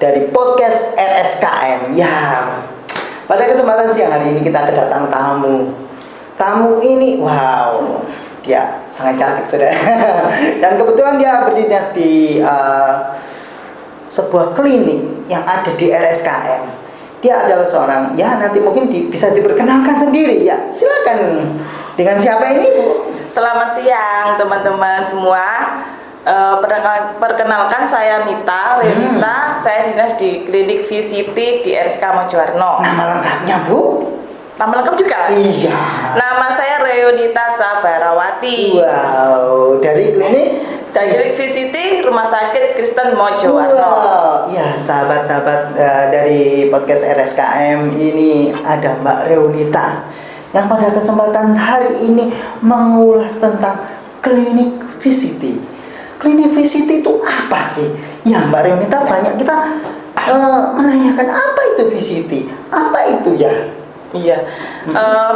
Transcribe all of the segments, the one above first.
dari podcast RSKM. Ya, pada kesempatan siang hari ini kita kedatangan tamu. Tamu ini, wow, dia sangat cantik, saudara. Dan kebetulan dia berdinas di sebuah klinik yang ada di RSKM. Dia adalah seorang, ya nanti mungkin bisa diperkenalkan sendiri. Ya, silakan. Dengan siapa ini, Bu? Selamat siang teman-teman semua. Perkenalkan saya Nita, Renita. Saya dinas di Klinik VCT di RSK Mojoarno. Nama lengkapnya, Bu? Nama lengkap juga? Iya. Nama saya Reonita Sabarawati. Wow, dari klinik VCT Rumah Sakit Kristen Mojoarno. Wow, ya sahabat-sahabat dari podcast RSKM ini ada Mbak Reonita yang pada kesempatan hari ini mengulas tentang klinik VCT. Klinik VCT itu apa sih? Ya Mbak Reonita, banyak kita menanyakan apa itu VCT, apa itu ya? Iya,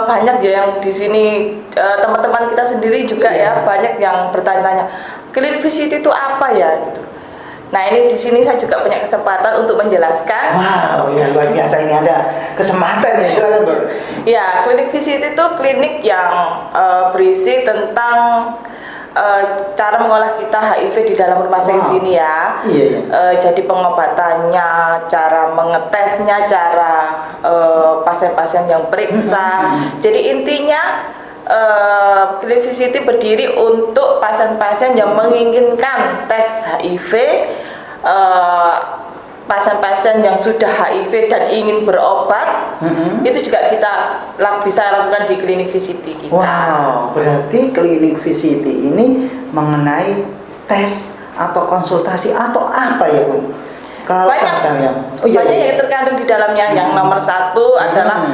banyak ya yang di sini teman-teman kita sendiri juga ya banyak yang bertanya-tanya klinik VCT itu apa ya gitu. Nah ini di sini saya juga punya kesempatan untuk menjelaskan. Wow, ya luar biasa, ini ada kesempatan ya, silakan Mbak. Ya, klinik VCT itu klinik yang berisi tentang cara mengolah kita HIV di dalam rumah sakit sini ya. Iya. Jadi pengobatannya, cara mengetesnya, cara pasien-pasien yang periksa. Jadi intinya klinik VCT berdiri untuk pasien-pasien yang menginginkan tes HIV, pasien-pasien yang sudah HIV dan ingin berobat, itu juga kita bisa lakukan di klinik VCT kita. Wow, berarti klinik VCT ini mengenai tes atau konsultasi atau apa ya, Bu? Kalau banyak yang terkandung di dalamnya. Yang nomor satu adalah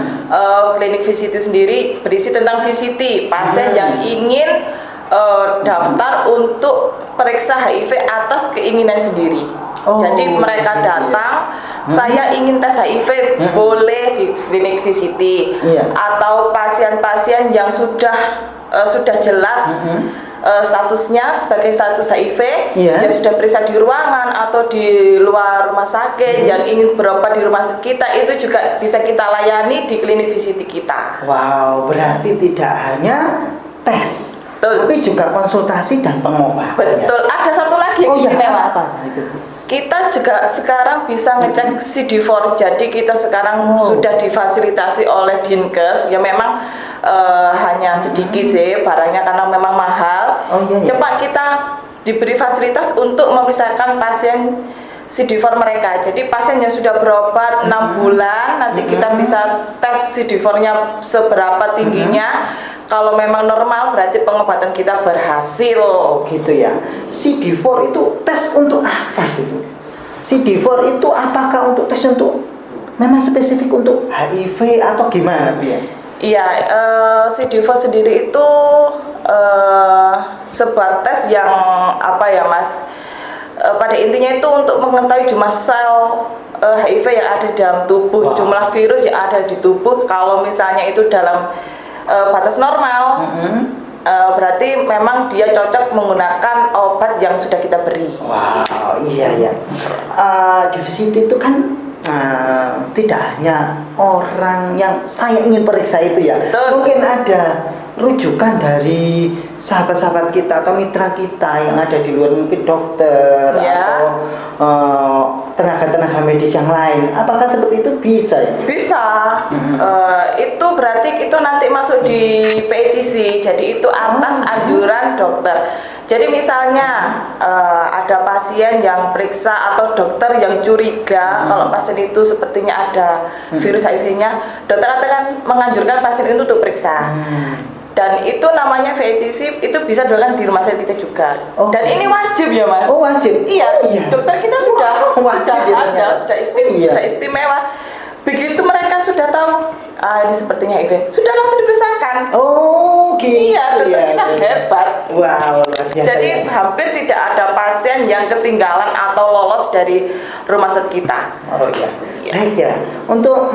klinik VCT sendiri berisi tentang VCT, pasien yang ingin daftar untuk periksa HIV atas keinginan sendiri. Jadi mereka datang, saya ingin tes HIV, boleh di klinik VCT. Atau pasien-pasien yang sudah jelas statusnya sebagai status HIV, yang sudah periksa di ruangan atau di luar rumah sakit, yang ingin berobat di rumah sakit kita, itu juga bisa kita layani di klinik VCT kita. Wow, berarti tidak hanya tes, tapi juga konsultasi dan pengobatan. Betul, ada satu lagi yang istimewa. Apa itu? Kita juga sekarang bisa ngecek CD4. Jadi kita sekarang sudah difasilitasi oleh Dinkes. Ya memang hanya sedikit sih barangnya karena memang mahal. Cepat kita diberi fasilitas untuk memisahkan pasien CD4 mereka. Jadi pasien yang sudah berobat 6 bulan, nanti kita bisa tes CD4-nya seberapa tingginya. Kalau memang normal berarti pengobatan kita berhasil. Oh gitu ya. CD4 itu tes untuk apa sih, Bu? CD4 itu apakah untuk tes untuk memang spesifik untuk HIV atau gimana, Bu ya? Iya, CD4 sendiri itu sebuah tes yang apa ya, Mas? Pada intinya itu untuk mengetahui jumlah sel HIV yang ada di dalam tubuh, jumlah virus yang ada di tubuh. Kalau misalnya itu dalam batas normal, berarti memang dia cocok menggunakan obat yang sudah kita beri. Wow, iya. Di VCT itu kan tidak hanya orang yang saya ingin periksa itu ya. Betul. Mungkin ada rujukan dari sahabat-sahabat kita atau mitra kita yang ada di luar, mungkin dokter atau tenaga-tenaga medis yang lain. Apakah seperti itu bisa ya? Bisa. Itu berarti itu nanti masuk di PETC. Jadi itu atas anjuran dokter. Jadi misalnya ada pasien yang periksa atau dokter yang curiga kalau pasien itu sepertinya ada virus HIV-nya, dokter akan menganjurkan pasien itu untuk periksa. Dan itu namanya VETC, itu bisa dilakukan di rumah sakit kita juga. Dan ini wajib ya, Mas? Oh wajib? Iya. Dokter kita sudah sudah istimewa. Begitu mereka sudah tahu, ini sepertinya HIV, sudah langsung dipisahkan. Oh gitu. Iya, dokter kita hebat. Wow, luar biasa. Jadi hampir tidak ada pasien yang ketinggalan atau lolos dari rumah sakit kita. Oh iya. Baik ya. Untuk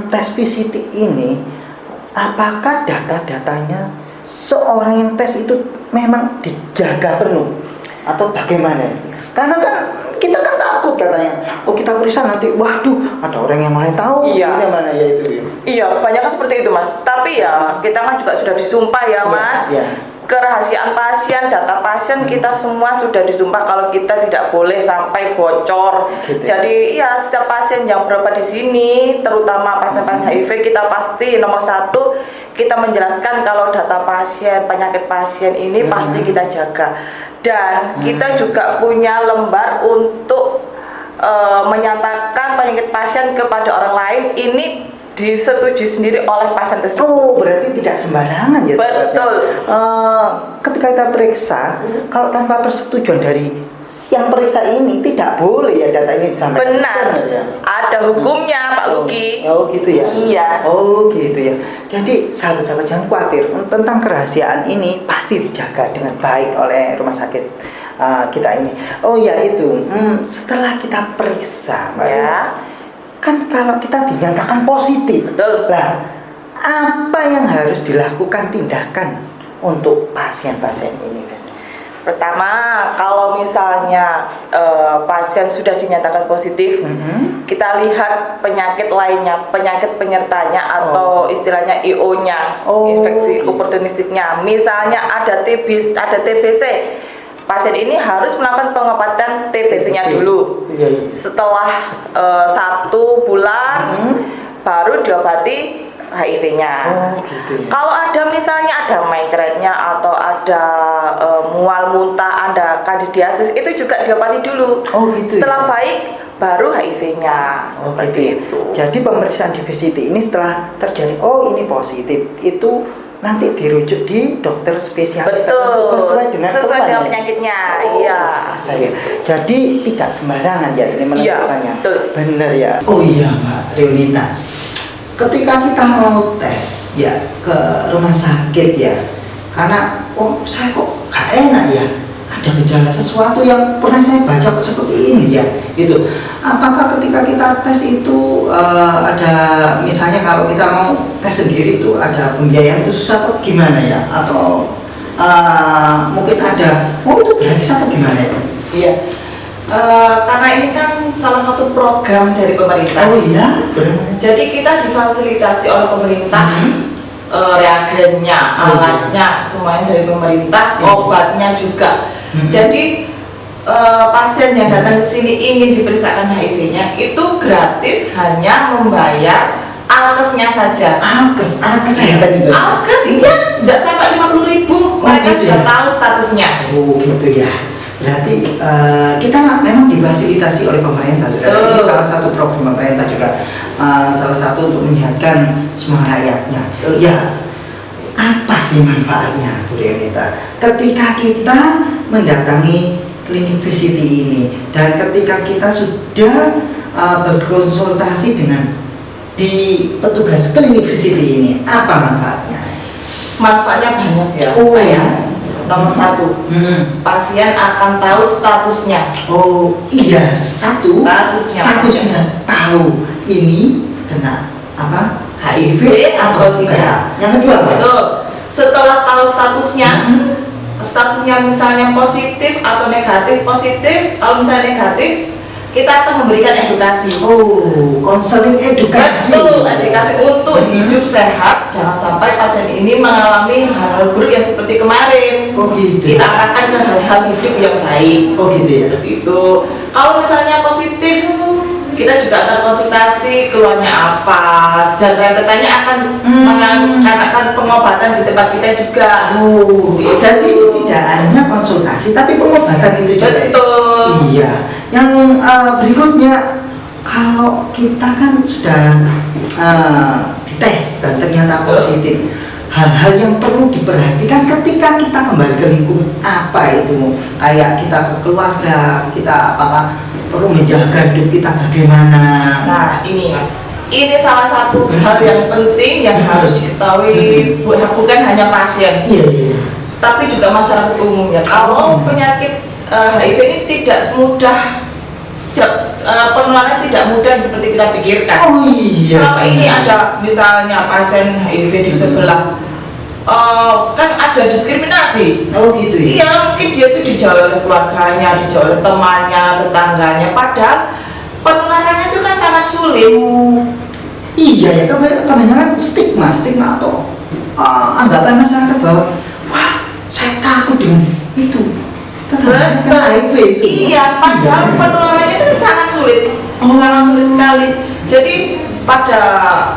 tes VCT ini, apakah data-datanya seorang yang tes itu memang dijaga penuh atau bagaimana? Karena kan kita kan takut katanya, oh kita periksa nanti, waduh ada orang yang lain tahu. Iya. Mana ya itu ya. Iya, kebanyakan seperti itu Mas. Tapi ya kita kan juga sudah disumpah ya Mas. Iya. Kerahasiaan pasien, data pasien kita semua sudah disumpah kalau kita tidak boleh sampai bocor. Gitu. Jadi ya setiap pasien yang berapa di sini, terutama pasien-pasien HIV, kita pasti nomor satu kita menjelaskan kalau data pasien, penyakit pasien ini pasti kita jaga. Dan kita juga punya lembar untuk menyatakan penyakit pasien kepada orang lain ini disetujui sendiri oleh pasien tersebut. Oh, berarti tidak sembarangan ya. Betul. Ketika kita periksa, kalau tanpa persetujuan dari yang periksa ini tidak boleh ya data ini disampaikan. Benar. Ya? Ada hukumnya Pak Luki. Oh gitu ya. Iya. Oh gitu ya. Jadi sahabat-sahabat jangan khawatir tentang kerahasiaan ini pasti dijaga dengan baik oleh rumah sakit kita ini. Oh ya itu. Setelah kita periksa, Mbak Ya. kan kalau kita dinyatakan positif, Betul. lah apa yang harus dilakukan tindakan untuk pasien-pasien ini? Pertama, kalau misalnya pasien sudah dinyatakan positif, kita lihat penyakit lainnya, penyakit penyertanya atau istilahnya IO-nya, infeksi oportunistiknya. Misalnya ada TBC. Pasien ini harus melakukan pengobatan TBC-nya dulu. Iya. Setelah 1 bulan baru diobati HIV-nya. Oh, gitu ya. Kalau ada misalnya ada mencretnya atau ada mual muntah, ada kandidiasis, itu juga diobati dulu. Oh, gitu. Setelah ya? baik baru HIV-nya. Oh, Seperti gitu. itu. Jadi pemeriksaan DVCT ini setelah terjadi ini positif itu nanti dirujuk di dokter spesialis Betul. sesuai dengan penyakitnya. Iya. Saya. Jadi tidak sembarangan ya ini menentukannya. Iya, betul. Benar ya. Oh iya Mbak Reunita. Ketika kita mau tes ya ke rumah sakit ya, karena saya kok gak enak ya, ada gejala sesuatu yang pernah saya baca seperti ini ya, gitu. Apakah ketika kita tes itu ada misalnya kalau kita mau tes sendiri itu ada pembiayaan khusus atau gimana ya, atau mungkin ada itu gratis atau gimana ya? Iya. Karena ini kan salah satu program dari pemerintah. Oh iya, benar. Jadi kita difasilitasi oleh pemerintah, reagennya, alatnya, semuanya dari pemerintah, obatnya juga. Jadi pasien yang datang ke sini ingin diperiksakan HIV-nya itu gratis, hanya membayar alkesnya saja. Alkes, alat kesehatan juga. Alkes iya, tidak sampai 50.000, mereka gitu sudah ya? tahu statusnya. Oh gitu ya. Berarti kita memang difasilitasi oleh pemerintah, saudara. Ini salah satu program pemerintah juga, salah satu untuk menyehatkan semua rakyatnya. Ya, apa sih manfaatnya, Bu Reunita? Ketika kita mendatangi klinik VCT ini dan ketika kita sudah berkonsultasi dengan di petugas klinik VCT ini, apa manfaatnya? Manfaatnya banyak ya. Oh Pak, ya. Nomor 1, pasien akan tahu statusnya. Oh iya, statusnya tahu ini kena apa, HIV atau tidak. Yang kedua apa? Betul. Setelah tahu statusnya, statusnya misalnya positif atau negatif. Positif, kalau misalnya negatif, kita akan memberikan edukasi. Oh, konseling edukasi. Betul, edukasi untuk hidup sehat. Jangan sampai pasien ini mengalami hal-hal buruk yang seperti kemarin. Oh gitu. Kita arahkan ke hal-hal hidup yang baik. Oh gitu ya. Seperti itu. Kalau misalnya positif, kita juga akan konsultasi keluarnya apa, dan rentetannya akan mengadakan pengobatan di tempat kita juga. Oh, jadi tidak hanya konsultasi tapi pengobatan itu juga. Betul. Iya. Yang berikutnya, kalau kita kan sudah dites dan ternyata positif, hal-hal yang perlu diperhatikan ketika kita kembali ke lingkungan apa itu, kayak kita ke keluarga kita, apakah perlu menjaga hidup kita bagaimana? Nah ini Mas, ini salah satu hal yang penting yang harus diketahui bukan hanya pasien, Iya. tapi juga masyarakat umum ya. Kalau penyakit HIV ini tidak semudah, penularannya tidak mudah seperti kita pikirkan. Oh iya. Selama ini ada misalnya pasien HIV di sebelah kan ada diskriminasi. Oh gitu ya. Iya, mungkin dia itu dijauhi oleh keluarganya, dijauhi oleh temannya, tetangganya, padahal penularannya itu kan sangat sulit. Iya ya, kebanyakan stigma atau anggapan masyarakat bahwa wah saya takut dengan itu. Betul. HIV itu. Iya, padahal penularannya itu kan sangat sulit, sangat sulit sekali. Jadi pada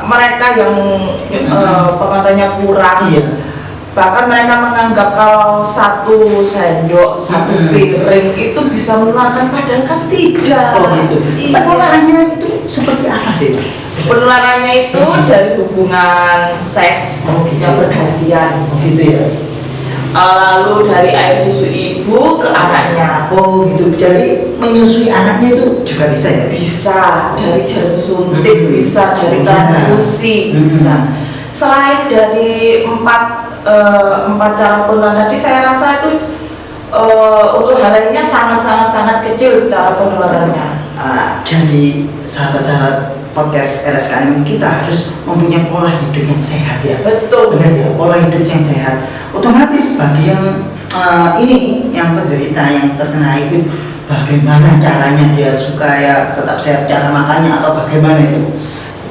mereka yang pengawasannya kurang, Iya. bahkan mereka menganggap kalau satu sendok, satu piring itu bisa menularkan, padahal kan tidak. Oh gitu. Iya. Penularannya itu seperti apa sih? Penularannya itu dari hubungan seks yang bergantian. Oh gitu ya. Lalu dari air susu ibu ke anaknya. Oh gitu. Jadi menyusui anaknya itu juga bisa ya? Bisa dari jarum suntik, bisa dari transfusi, bisa. Selain dari empat cara penularan tadi, saya rasa itu untuk hal lainnya sangat kecil cara penularannya. Jadi sahabat-sahabat podcast RSKM kita harus mempunyai pola hidup yang sehat ya. Betul. Benar ya, pola hidup yang sehat. Otomatis bagi yang ini yang penderita yang terkena HIV, bagaimana caranya dia supaya tetap sehat, cara makannya atau bagaimana itu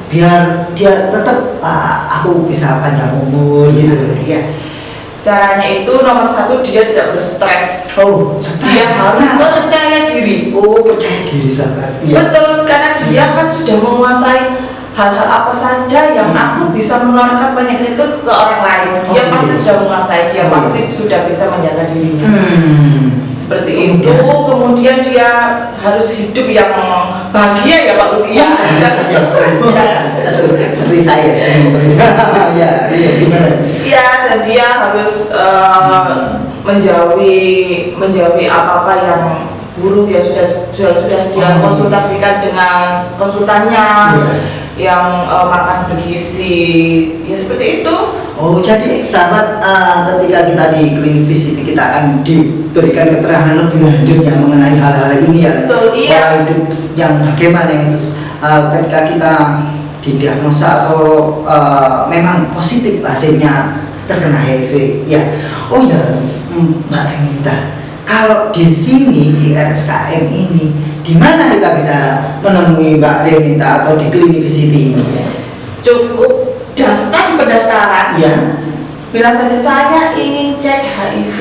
biar dia tetap aku bisa panjang umur gitu. Iya. Caranya itu nomor satu, dia tidak berstres. Oh, stres. Dia harus percaya diri. Oh, percaya diri sahabat. Iya. Betul, karena dia kan sudah menguasai hal-hal apa saja yang aku bisa menularkan penyakit itu ke orang lain. Dia pasti sudah menguasai, dia pasti sudah bisa menjaga dirinya. Seperti itu, kemudian dia harus hidup yang bahagia ya Pak Luki ya. Seperti saya ya, iya gimana? Iya, dan dia harus menjauhi apa-apa yang buruk ya, sudah dia konsultasikan dengan konsultannya yang makan bergizi ya, seperti itu. Oh, jadi sahabat, ketika kita di klinik VCT kita akan diberikan keterangan lebih lanjut yang mengenai hal-hal ini ya. Betul, iya. Pola hidup yang bagaimana yang ketika kita didiagnosa atau memang positif hasilnya terkena HIV ya. Oh ya, Mbak Renita, kalau di sini di RSKM ini di mana kita bisa menemui Mbak Renita atau di klinik VCT ini? Cukup daftar pendaftaran Ya. Bila saja saya ingin cek HIV,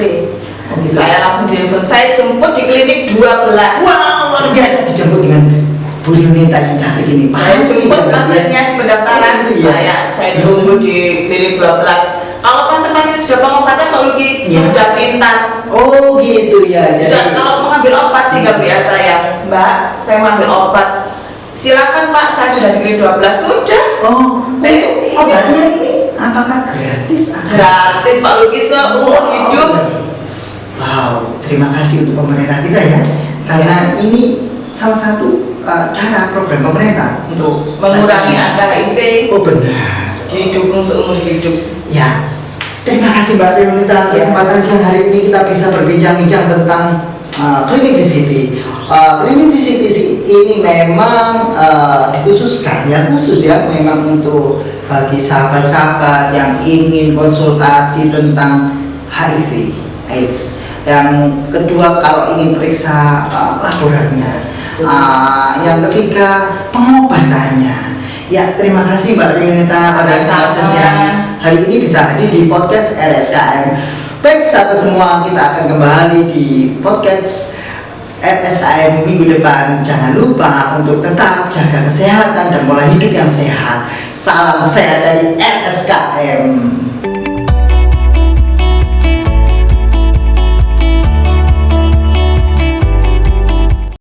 gitu. saya langsung telepon, saya jemput di klinik 12. Wah, luar biasa dijemput dengan Bu Renita yang cantik ini. Saya jemput pasiennya di pendaftaran, Itu ya. saya tunggu di klinik 12. Kalau pasien-pasien sudah pengobatan, Pak Luki sudah pintar. Oh gitu ya. Sudah, kalau mengambil obat tinggal WA saya, Mbak, saya mengambil obat. Silakan Pak, saya sudah di klinik 12. Sudah. Oh, untuk obatnya ini apakah gratis? Gratis Pak Luki, seumur hidup. Wow, terima kasih untuk pemerintah kita ya, karena ini salah satu cara program pemerintah untuk mengurangi angka HIV. Oh benar. Didukung seumur hidup. Ya, terima kasih Mbak Renita. Kesempatan siang hari ini kita bisa berbincang-bincang tentang klinik VCT. Klinik VCT ini memang dikhususkan ya, khusus ya, memang untuk bagi sahabat-sahabat yang ingin konsultasi tentang HIV AIDS. Yang kedua, kalau ingin periksa laboratnya. Yang ketiga, pengobatannya. Ya, terima kasih Mbak Renita pada kesempatan siang hari ini bisa hadir di podcast RSKM. Baik sahabat semua, kita akan kembali di podcast RSKM minggu depan. Jangan lupa untuk tetap jaga kesehatan dan pola hidup yang sehat. Salam sehat dari RSKM.